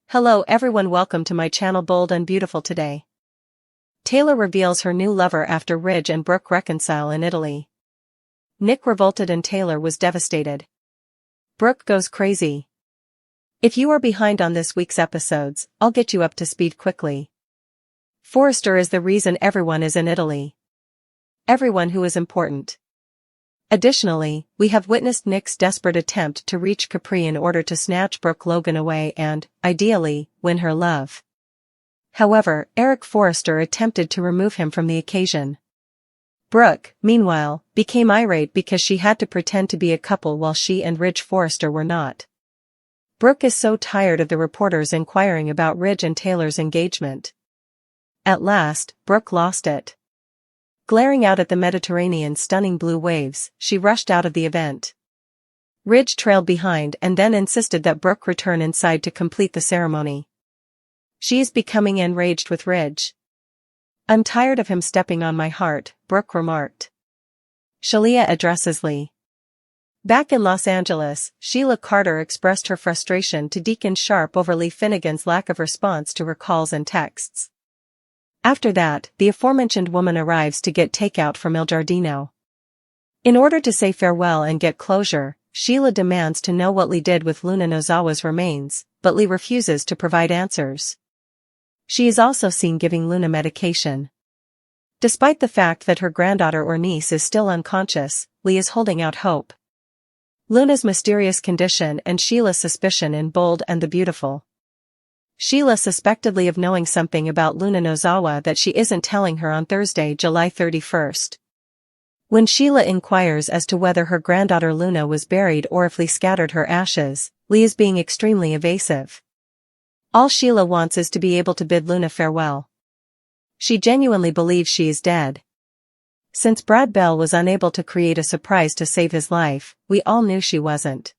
Hello everyone, welcome to my channel. Bold and beautiful today. Taylor reveals her new lover after Ridge and Brooke reconcile in Italy. Nick revolted and Taylor was devastated. Brooke goes crazy. If you are behind on this week's episodes, I'll get you up to speed quickly. Forrester is the reason everyone is in Italy. Everyone who is important. Additionally, we have witnessed Nick's desperate attempt to reach Capri in order to snatch Brooke Logan away and, ideally, win her love. However, Eric Forrester attempted to remove him from the occasion. Brooke, meanwhile, became irate because she had to pretend to be a couple while she and Ridge Forrester were not. Brooke is so tired of the reporters inquiring about Ridge and Taylor's engagement. At last, Brooke lost it. Glaring out at the Mediterranean's stunning blue waves, she rushed out of the event. Ridge trailed behind and then insisted that Brooke return inside to complete the ceremony. She is becoming enraged with Ridge. "I'm tired of him stepping on my heart," Brooke remarked. Sheila addresses Lee. Back in Los Angeles, Sheila Carter expressed her frustration to Deacon Sharp over Lee Finnegan's lack of response to her calls and texts. After that, the aforementioned woman arrives to get takeout from Il Giardino. In order to say farewell and get closure, Sheila demands to know what Lee did with Luna Nozawa's remains, but Lee refuses to provide answers. She is also seen giving Luna medication. Despite the fact that her granddaughter or niece is still unconscious, Lee is holding out hope. Luna's mysterious condition and Sheila's suspicion in Bold and the Beautiful. Sheila suspected Lee of knowing something about Luna Nozawa that she isn't telling her on Thursday, July 31st. When Sheila inquires as to whether her granddaughter Luna was buried or if Lee scattered her ashes, Lee is being extremely evasive. All Sheila wants is to be able to bid Luna farewell. She genuinely believes she is dead. Since Brad Bell was unable to create a surprise to save his life, we all knew she wasn't.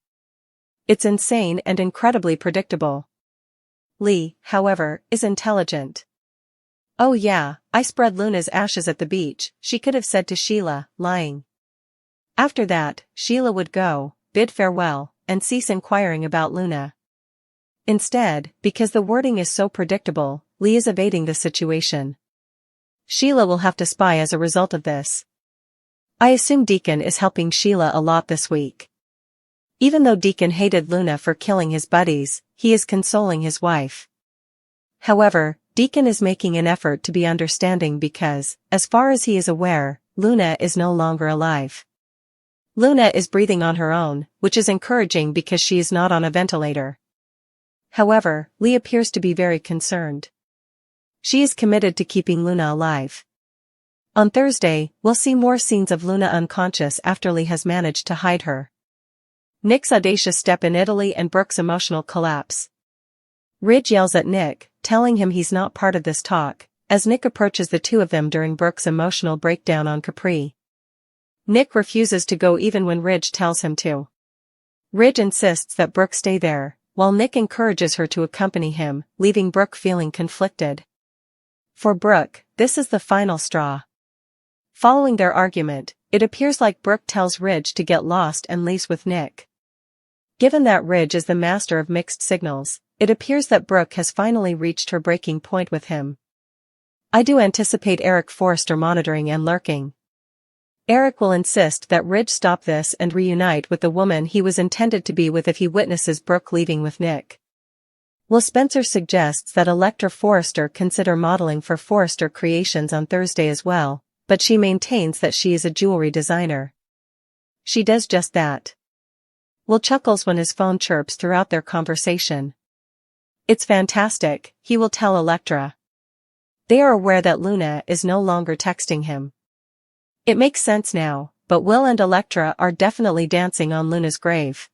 It's insane and incredibly predictable. Lee, however, is intelligent. "Oh yeah, I spread Luna's ashes at the beach," she could have said to Sheila, lying. After that, Sheila would go, bid farewell, and cease inquiring about Luna. Instead, because the wording is so predictable, Lee is evading the situation. Sheila will have to spy as a result of this. I assume Deacon is helping Sheila a lot this week. Even though Deacon hated Luna for killing his buddies, he is consoling his wife. However, Deacon is making an effort to be understanding because, as far as he is aware, Luna is no longer alive. Luna is breathing on her own, which is encouraging because she is not on a ventilator. However, Lee appears to be very concerned. She is committed to keeping Luna alive. On Thursday, we'll see more scenes of Luna unconscious after Lee has managed to hide her. Nick's audacious step in Italy and Brooke's emotional collapse. Ridge yells at Nick, telling him he's not part of this talk, as Nick approaches the two of them during Brooke's emotional breakdown on Capri. Nick refuses to go even when Ridge tells him to. Ridge insists that Brooke stay there, while Nick encourages her to accompany him, leaving Brooke feeling conflicted. For Brooke, this is the final straw. Following their argument, it appears like Brooke tells Ridge to get lost and lease with Nick. Given that Ridge is the master of mixed signals, it appears that Brooke has finally reached her breaking point with him. I do anticipate Eric Forrester monitoring and lurking. Eric will insist that Ridge stop this and reunite with the woman he was intended to be with if he witnesses Brooke leaving with Nick. Will Spencer suggests that Electra Forrester consider modeling for Forrester Creations on Thursday as well, but she maintains that she is a jewelry designer. She does just that. Will chuckles when his phone chirps throughout their conversation. "It's fantastic," he will tell Electra. They are aware that Luna is no longer texting him. It makes sense now, but Will and Electra are definitely dancing on Luna's grave.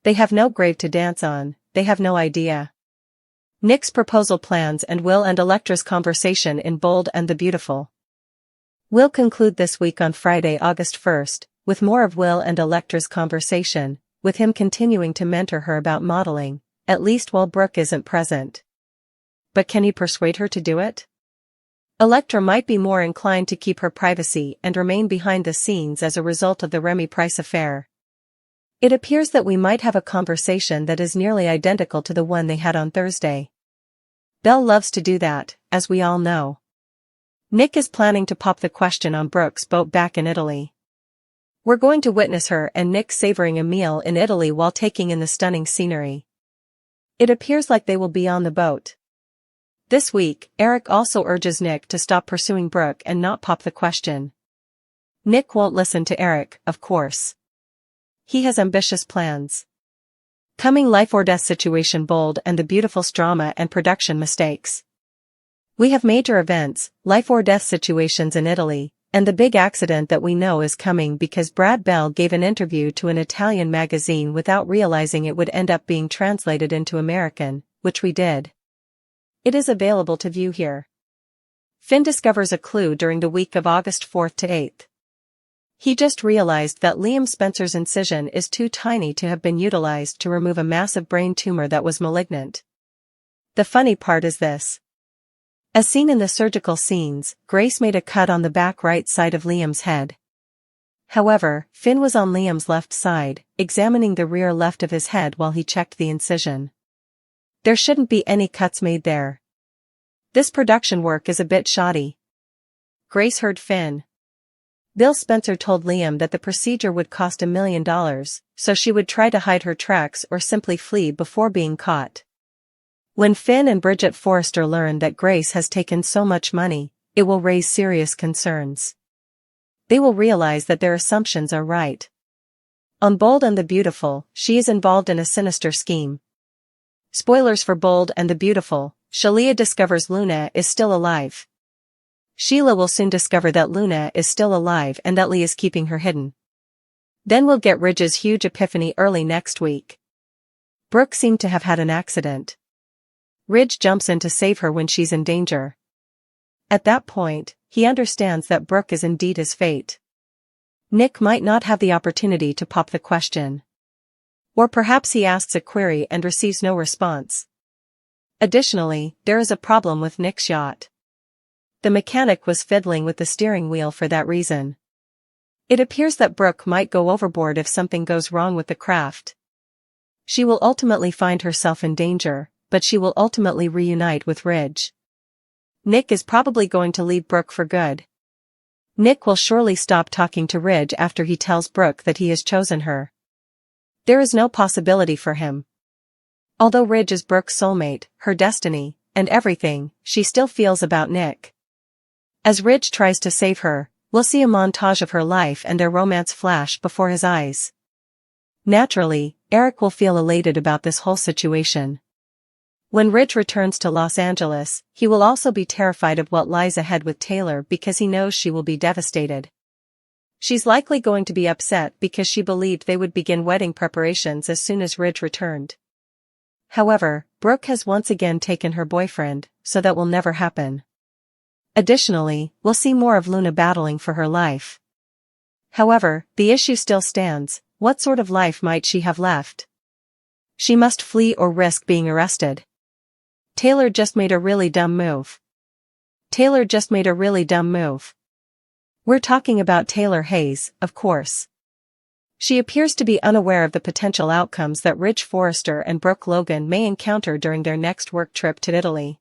They have no grave to dance on, they have no idea. Nick's proposal plans and Will and Electra's conversation in Bold and the Beautiful. Will conclude this week on Friday, August 1st, with more of Will and Electra's conversation, with him continuing to mentor her about modeling, at least while Brooke isn't present. But can he persuade her to do it? Electra might be more inclined to keep her privacy and remain behind the scenes as a result of the Remy Price affair. It appears that we might have a conversation that is nearly identical to the one they had on Thursday. Belle loves to do that, as we all know. Nick is planning to pop the question on Brooke's boat back in Italy. We're going to witness her and Nick savoring a meal in Italy while taking in the stunning scenery. It appears like they will be on the boat. This week, Eric also urges Nick to stop pursuing Brooke and not pop the question. Nick won't listen to Eric, of course. He has ambitious plans. Coming life or death situation bold and the beautiful drama and production mistakes. We have major events, life or death situations in Italy, and the big accident that we know is coming because Brad Bell gave an interview to an Italian magazine without realizing it would end up being translated into American, which we did. It is available to view here. Finn discovers a clue during the week of August 4th to 8th. He just realized that Liam Spencer's incision is too tiny to have been utilized to remove a massive brain tumor that was malignant. The funny part is this. As seen in the surgical scenes, Grace made a cut on the back right side of Liam's head. However, Finn was on Liam's left side, examining the rear left of his head while he checked the incision. There shouldn't be any cuts made there. This production work is a bit shoddy. Grace heard Finn. Bill Spencer told Liam that the procedure would cost $1 million, so she would try to hide her tracks or simply flee before being caught. When Finn and Bridget Forrester learn that Grace has taken so much money, it will raise serious concerns. They will realize that their assumptions are right. On Bold and the Beautiful, she is involved in a sinister scheme. Spoilers for Bold and the Beautiful, Shalia discovers Luna is still alive. Sheila will soon discover that Luna is still alive and that Lee is keeping her hidden. Then we'll get Ridge's huge epiphany early next week. Brooke seemed to have had an accident. Ridge jumps in to save her when she's in danger. At that point, he understands that Brooke is indeed his fate. Nick might not have the opportunity to pop the question. Or perhaps he asks a query and receives no response. Additionally, there is a problem with Nick's yacht. The mechanic was fiddling with the steering wheel for that reason. It appears that Brooke might go overboard if something goes wrong with the craft. She will ultimately find herself in danger, but she will ultimately reunite with Ridge. Nick is probably going to leave Brooke for good. Nick will surely stop talking to Ridge after he tells Brooke that he has chosen her. There is no possibility for him. Although Ridge is Brooke's soulmate, her destiny, and everything, she still feels about Nick. As Ridge tries to save her, we'll see a montage of her life and their romance flash before his eyes. Naturally, Eric will feel elated about this whole situation. When Ridge returns to Los Angeles, he will also be terrified of what lies ahead with Taylor because he knows she will be devastated. She's likely going to be upset because she believed they would begin wedding preparations as soon as Ridge returned. However, Brooke has once again taken her boyfriend, so that will never happen. Additionally, we'll see more of Luna battling for her life. However, the issue still stands, what sort of life might she have left? She must flee or risk being arrested. Taylor just made a really dumb move. Taylor just made a really dumb move. We're talking about Taylor Hayes, of course. She appears to be unaware of the potential outcomes that Ridge Forrester and Brooke Logan may encounter during their next work trip to Italy.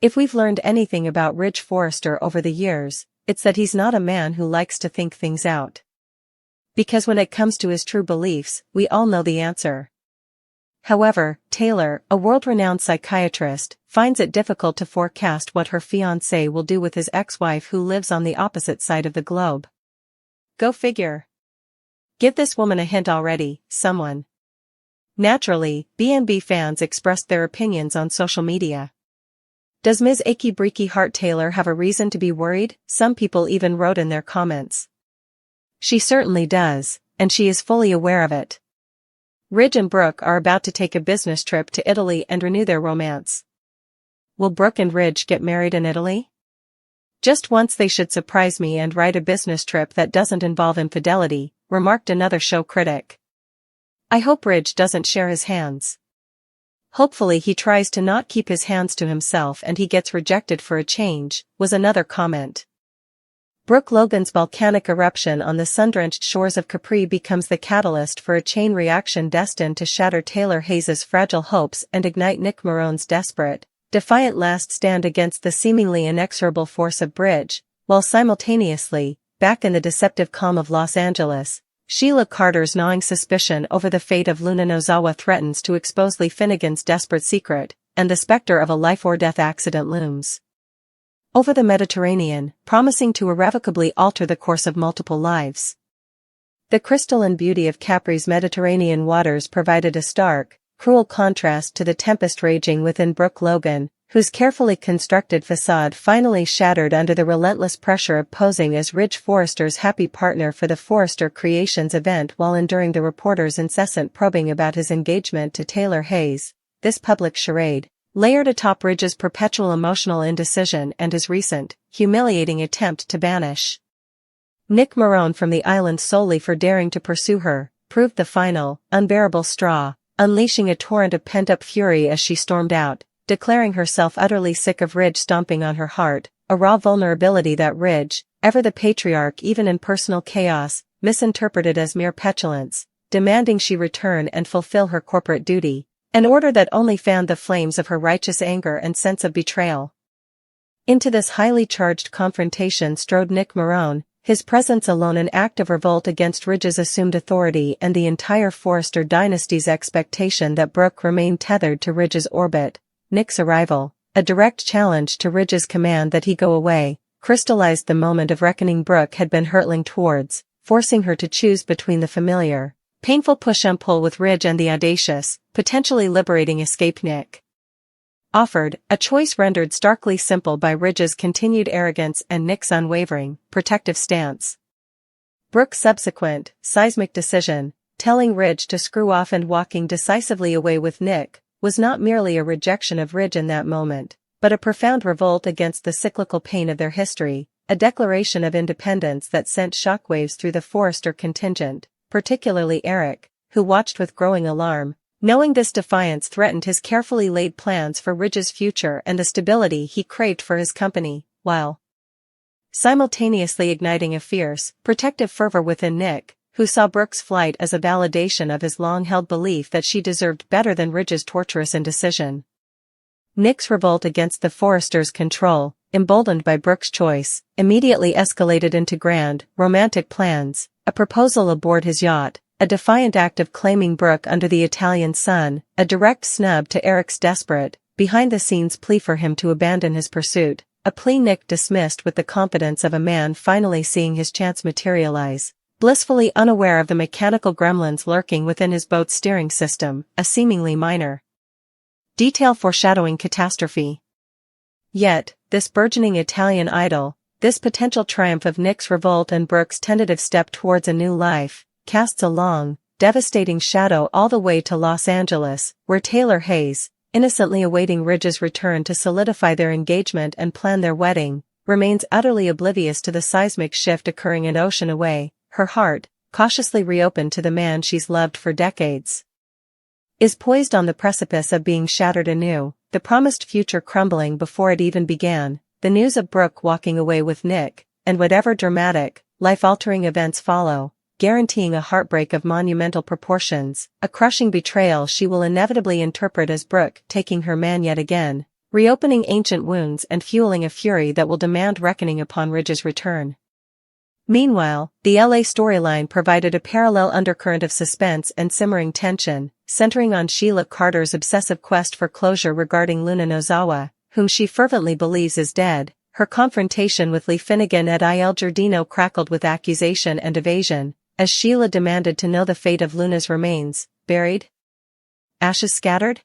If we've learned anything about Ridge Forrester over the years, it's that he's not a man who likes to think things out. Because when it comes to his true beliefs, we all know the answer. However, Taylor, a world-renowned psychiatrist, finds it difficult to forecast what her fiancé will do with his ex-wife who lives on the opposite side of the globe. Go figure. Give this woman a hint already, someone. Naturally, B&B fans expressed their opinions on social media. Does Ms. Achy Breaky Heart Taylor have a reason to be worried? Some people even wrote in their comments. She certainly does, and she is fully aware of it. Ridge and Brooke are about to take a business trip to Italy and renew their romance. Will Brooke and Ridge get married in Italy? Just once they should surprise me and write a business trip that doesn't involve infidelity, remarked another show critic. I hope Ridge doesn't share his hands. Hopefully he tries to not keep his hands to himself and he gets rejected for a change, was another comment. Brooke Logan's volcanic eruption on the sun-drenched shores of Capri becomes the catalyst for a chain reaction destined to shatter Taylor Hayes' fragile hopes and ignite Nick Marone's desperate, defiant last stand against the seemingly inexorable force of Bridge, while simultaneously, back in the deceptive calm of Los Angeles, Sheila Carter's gnawing suspicion over the fate of Luna Nozawa threatens to expose Lee Finnegan's desperate secret, and the specter of a life-or-death accident looms over the Mediterranean, promising to irrevocably alter the course of multiple lives. The crystalline beauty of Capri's Mediterranean waters provided a stark, cruel contrast to the tempest raging within Brooke Logan, whose carefully constructed facade finally shattered under the relentless pressure of posing as Ridge Forrester's happy partner for the Forrester Creations event while enduring the reporter's incessant probing about his engagement to Taylor Hayes. This public charade, layered atop Ridge's perpetual emotional indecision and his recent, humiliating attempt to banish Nick Marone from the island solely for daring to pursue her, proved the final, unbearable straw, unleashing a torrent of pent-up fury as she stormed out, declaring herself utterly sick of Ridge stomping on her heart, a raw vulnerability that Ridge, ever the patriarch even in personal chaos, misinterpreted as mere petulance, demanding she return and fulfill her corporate duty. An order that only fanned the flames of her righteous anger and sense of betrayal. Into this highly charged confrontation strode Nick Marone, his presence alone an act of revolt against Ridge's assumed authority and the entire Forrester dynasty's expectation that Brooke remain tethered to Ridge's orbit. Nick's arrival, a direct challenge to Ridge's command that he go away, crystallized the moment of reckoning Brooke had been hurtling towards, forcing her to choose between the familiar, painful push and pull with Ridge and the audacious, potentially liberating escape Nick offered, a choice rendered starkly simple by Ridge's continued arrogance and Nick's unwavering, protective stance. Brooke's subsequent, seismic decision, telling Ridge to screw off and walking decisively away with Nick, was not merely a rejection of Ridge in that moment, but a profound revolt against the cyclical pain of their history, a declaration of independence that sent shockwaves through the Forrester contingent, particularly Eric, who watched with growing alarm, knowing this defiance threatened his carefully laid plans for Ridge's future and the stability he craved for his company, while simultaneously igniting a fierce, protective fervor within Nick, who saw Brooke's flight as a validation of his long-held belief that she deserved better than Ridge's torturous indecision. Nick's revolt against the Forresters' control, emboldened by Brooke's choice, immediately escalated into grand, romantic plans, a proposal aboard his yacht, a defiant act of claiming Brooke under the Italian sun, a direct snub to Eric's desperate, behind-the-scenes plea for him to abandon his pursuit, a plea Nick dismissed with the confidence of a man finally seeing his chance materialize, blissfully unaware of the mechanical gremlins lurking within his boat's steering system, a seemingly minor detail foreshadowing catastrophe. Yet, this burgeoning Italian idol, this potential triumph of Nick's revolt and Brooke's tentative step towards a new life, casts a long, devastating shadow all the way to Los Angeles, where Taylor Hayes, innocently awaiting Ridge's return to solidify their engagement and plan their wedding, remains utterly oblivious to the seismic shift occurring an ocean away, her heart, cautiously reopened to the man she's loved for decades, is poised on the precipice of being shattered anew, the promised future crumbling before it even began. The news of Brooke walking away with Nick, and whatever dramatic, life-altering events follow, guaranteeing a heartbreak of monumental proportions, a crushing betrayal she will inevitably interpret as Brooke taking her man yet again, reopening ancient wounds and fueling a fury that will demand reckoning upon Ridge's return. Meanwhile, the LA storyline provided a parallel undercurrent of suspense and simmering tension, centering on Sheila Carter's obsessive quest for closure regarding Luna Nozawa, whom she fervently believes is dead. Her confrontation with Lee Finnegan at Il Giardino crackled with accusation and evasion, as Sheila demanded to know the fate of Luna's remains, buried? Ashes scattered?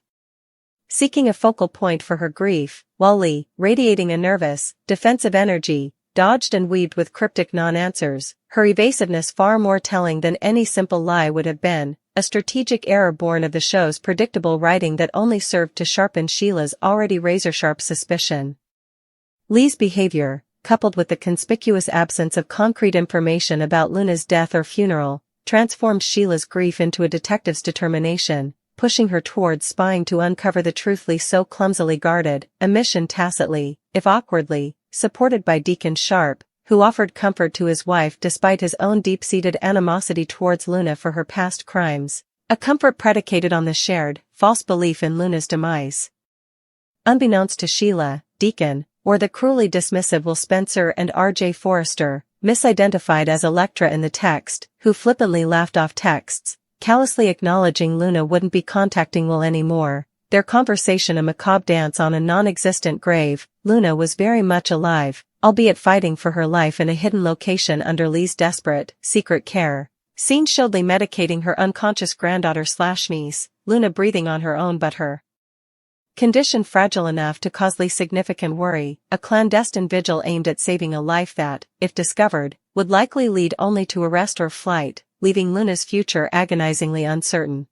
Seeking a focal point for her grief, while Lee, radiating a nervous, defensive energy, dodged and weaved with cryptic non-answers, her evasiveness far more telling than any simple lie would have been, a strategic error born of the show's predictable writing that only served to sharpen Sheila's already razor-sharp suspicion. Lee's behavior, coupled with the conspicuous absence of concrete information about Luna's death or funeral, transformed Sheila's grief into a detective's determination, pushing her towards spying to uncover the truth Lee so clumsily guarded, a mission tacitly, if awkwardly, supported by Deacon Sharp, who offered comfort to his wife despite his own deep-seated animosity towards Luna for her past crimes, a comfort predicated on the shared, false belief in Luna's demise. Unbeknownst to Sheila, Deacon, or the cruelly dismissive Will Spencer and R.J. Forrester, misidentified as Electra in the text, who flippantly laughed off texts, callously acknowledging Luna wouldn't be contacting Will anymore, their conversation a macabre dance on a non-existent grave. Luna was very much alive, albeit fighting for her life in a hidden location under Lee's desperate, secret care. Scenes showed Lee medicating her unconscious granddaughter/niece, Luna breathing on her own but her condition fragile enough to cause Lee significant worry, a clandestine vigil aimed at saving a life that, if discovered, would likely lead only to arrest or flight, leaving Luna's future agonizingly uncertain.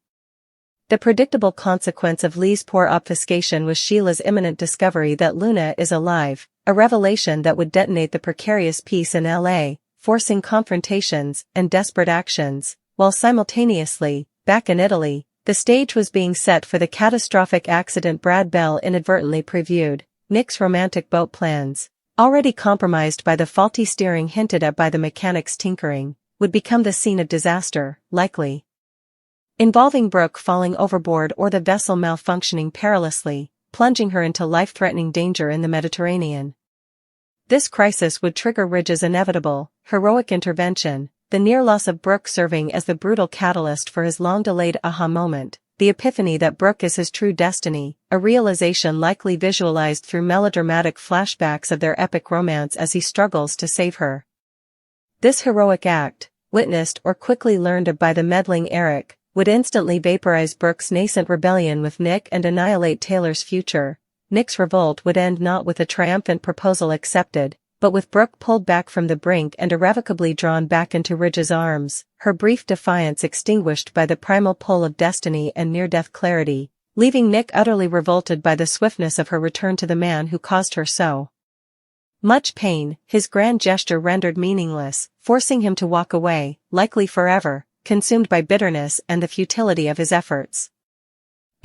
The predictable consequence of Lee's poor obfuscation was Sheila's imminent discovery that Luna is alive, a revelation that would detonate the precarious peace in L.A., forcing confrontations and desperate actions, while simultaneously, back in Italy, the stage was being set for the catastrophic accident Brad Bell inadvertently previewed. Nick's romantic boat plans, already compromised by the faulty steering hinted at by the mechanic's tinkering, would become the scene of disaster, likely involving Brooke falling overboard or the vessel malfunctioning perilously, plunging her into life-threatening danger in the Mediterranean. This crisis would trigger Ridge's inevitable, heroic intervention, the near loss of Brooke serving as the brutal catalyst for his long-delayed aha moment, the epiphany that Brooke is his true destiny, a realization likely visualized through melodramatic flashbacks of their epic romance as he struggles to save her. This heroic act, witnessed or quickly learned of by the meddling Eric, would instantly vaporize Brooke's nascent rebellion with Nick and annihilate Taylor's future. Nick's revolt would end not with a triumphant proposal accepted, but with Brooke pulled back from the brink and irrevocably drawn back into Ridge's arms, her brief defiance extinguished by the primal pull of destiny and near-death clarity, leaving Nick utterly revolted by the swiftness of her return to the man who caused her so much pain, his grand gesture rendered meaningless, forcing him to walk away, likely forever, consumed by bitterness and the futility of his efforts.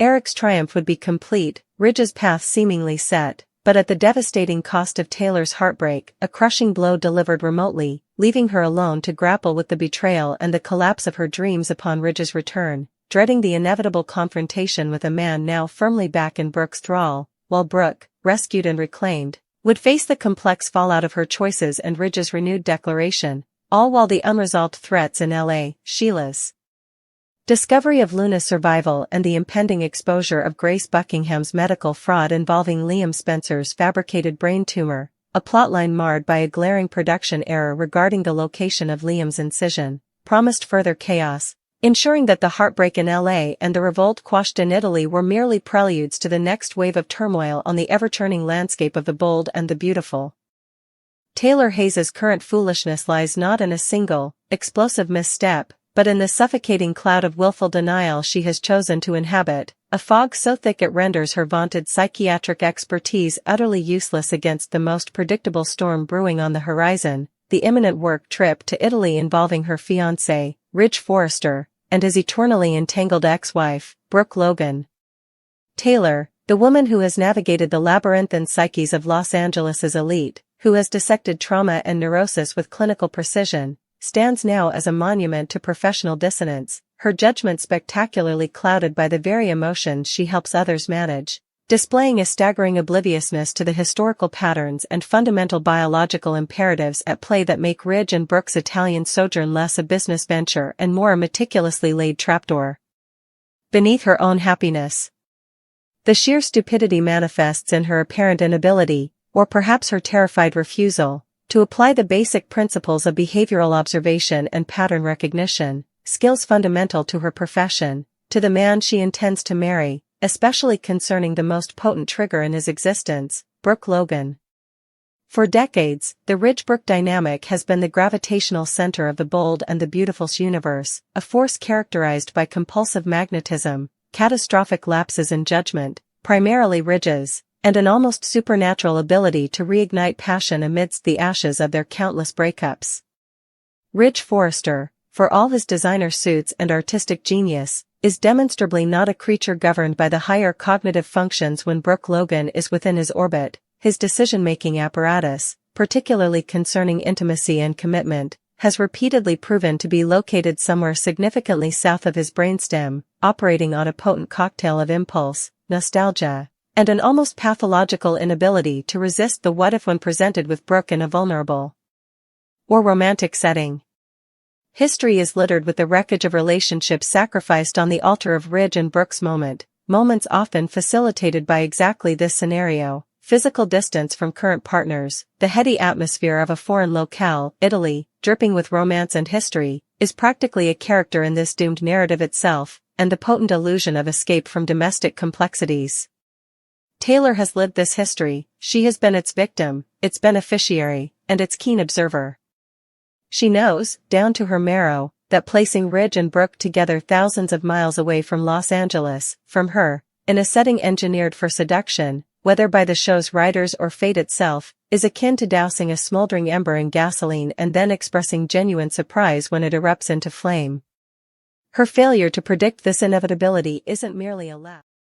Eric's triumph would be complete, Ridge's path seemingly set, but at the devastating cost of Taylor's heartbreak, a crushing blow delivered remotely, leaving her alone to grapple with the betrayal and the collapse of her dreams upon Ridge's return, dreading the inevitable confrontation with a man now firmly back in Brooke's thrall, while Brooke, rescued and reclaimed, would face the complex fallout of her choices and Ridge's renewed declaration, all while the unresolved threats in L.A., Sheila's discovery of Luna's survival and the impending exposure of Grace Buckingham's medical fraud involving Liam Spencer's fabricated brain tumor, a plotline marred by a glaring production error regarding the location of Liam's incision, promised further chaos, ensuring that the heartbreak in L.A. and the revolt quashed in Italy were merely preludes to the next wave of turmoil on the ever-turning landscape of the bold and the beautiful. Taylor Hayes's current foolishness lies not in a single, explosive misstep, but in the suffocating cloud of willful denial she has chosen to inhabit, a fog so thick it renders her vaunted psychiatric expertise utterly useless against the most predictable storm brewing on the horizon, the imminent work trip to Italy involving her fiancé, Ridge Forrester, and his eternally entangled ex-wife, Brooke Logan. Taylor, the woman who has navigated the labyrinthine psyches of Los Angeles's elite, who has dissected trauma and neurosis with clinical precision, stands now as a monument to professional dissonance, her judgment spectacularly clouded by the very emotions she helps others manage, displaying a staggering obliviousness to the historical patterns and fundamental biological imperatives at play that make Ridge and Brooke's Italian sojourn less a business venture and more a meticulously laid trapdoor beneath her own happiness. The sheer stupidity manifests in her apparent inability, or perhaps her terrified refusal, to apply the basic principles of behavioral observation and pattern recognition, skills fundamental to her profession, to the man she intends to marry, especially concerning the most potent trigger in his existence, Brooke Logan. For decades, the Ridge-Brooke dynamic has been the gravitational center of the bold and the beautiful's universe, a force characterized by compulsive magnetism, catastrophic lapses in judgment, primarily Ridge's, and an almost supernatural ability to reignite passion amidst the ashes of their countless breakups. Ridge Forrester, for all his designer suits and artistic genius, is demonstrably not a creature governed by the higher cognitive functions when Brooke Logan is within his orbit, his decision-making apparatus, particularly concerning intimacy and commitment, has repeatedly proven to be located somewhere significantly south of his brainstem, operating on a potent cocktail of impulse, nostalgia, and an almost pathological inability to resist the what-if when presented with Brooke in a vulnerable or romantic setting. History is littered with the wreckage of relationships sacrificed on the altar of Ridge and Brooke's moments often facilitated by exactly this scenario: physical distance from current partners. The heady atmosphere of a foreign locale, Italy, dripping with romance and history, is practically a character in this doomed narrative itself, and the potent illusion of escape from domestic complexities. Taylor has lived this history. She has been its victim, its beneficiary, and its keen observer. She knows, down to her marrow, that placing Ridge and Brooke together thousands of miles away from Los Angeles, from her, in a setting engineered for seduction, whether by the show's writers or fate itself, is akin to dousing a smoldering ember in gasoline and then expressing genuine surprise when it erupts into flame. Her failure to predict this inevitability isn't merely a lapse.